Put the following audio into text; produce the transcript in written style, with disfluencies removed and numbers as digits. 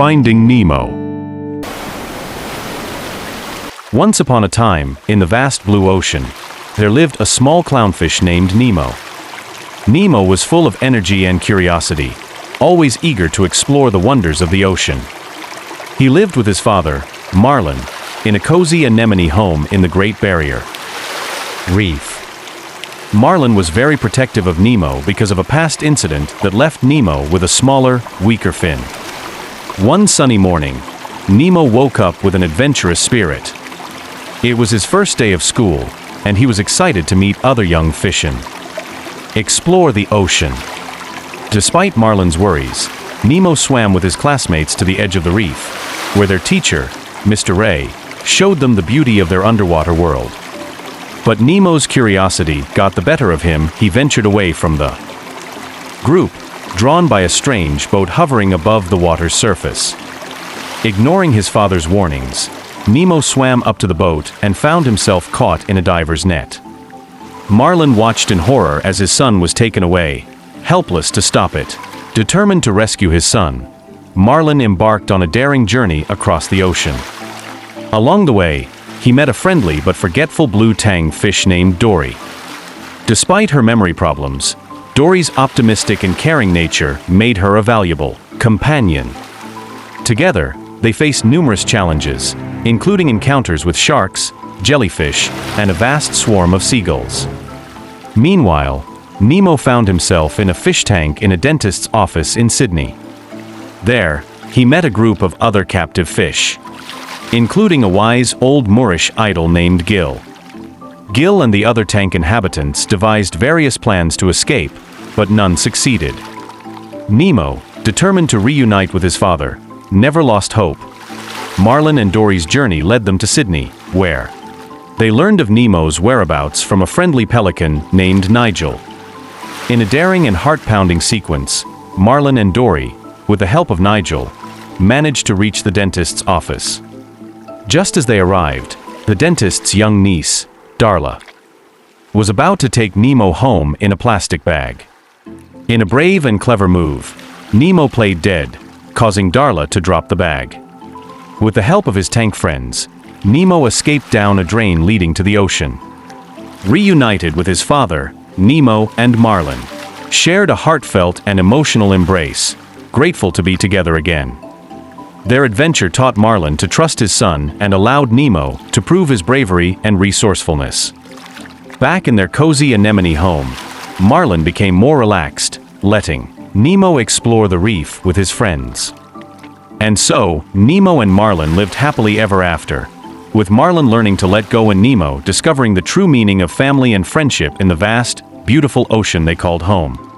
Finding Nemo. Once upon a time, in the vast blue ocean, there lived a small clownfish named Nemo. Nemo was full of energy and curiosity, always eager to explore the wonders of the ocean. He lived with his father, Marlin, in a cozy anemone home in the Great Barrier Reef. Marlin was very protective of Nemo because of a past incident that left Nemo with a smaller, weaker fin. One sunny morning, Nemo woke up with an adventurous spirit. It was his first day of school, and he was excited to meet other young fish and explore the ocean. Despite Marlin's worries, Nemo swam with his classmates to the edge of the reef, where their teacher, Mr. Ray, showed them the beauty of their underwater world. But Nemo's curiosity got the better of him. He ventured away from the group, drawn by a strange boat hovering above the water's surface. Ignoring his father's warnings, Nemo swam up to the boat and found himself caught in a diver's net. Marlin watched in horror as his son was taken away, helpless to stop it. Determined to rescue his son, Marlin embarked on a daring journey across the ocean. Along the way, he met a friendly but forgetful blue tang fish named Dory. Despite her memory problems, Dory's optimistic and caring nature made her a valuable companion. Together, they faced numerous challenges, including encounters with sharks, jellyfish, and a vast swarm of seagulls. Meanwhile, Nemo found himself in a fish tank in a dentist's office in Sydney. There, he met a group of other captive fish, including a wise old Moorish idol named Gil. Gil and the other tank inhabitants devised various plans to escape, but none succeeded. Nemo, determined to reunite with his father, never lost hope. Marlin and Dory's journey led them to Sydney, where they learned of Nemo's whereabouts from a friendly pelican named Nigel. In a daring and heart-pounding sequence, Marlin and Dory, with the help of Nigel, managed to reach the dentist's office. Just as they arrived, the dentist's young niece, Darla, was about to take Nemo home in a plastic bag. In a brave and clever move, Nemo played dead, causing Darla to drop the bag. With the help of his tank friends, Nemo escaped down a drain leading to the ocean. Reunited with his father, Nemo and Marlin shared a heartfelt and emotional embrace, grateful to be together again. Their adventure taught Marlin to trust his son and allowed Nemo to prove his bravery and resourcefulness. Back in their cozy anemone home, Marlin became more relaxed, letting Nemo explore the reef with his friends. And so, Nemo and Marlin lived happily ever after, with Marlin learning to let go and Nemo discovering the true meaning of family and friendship in the vast, beautiful ocean they called home.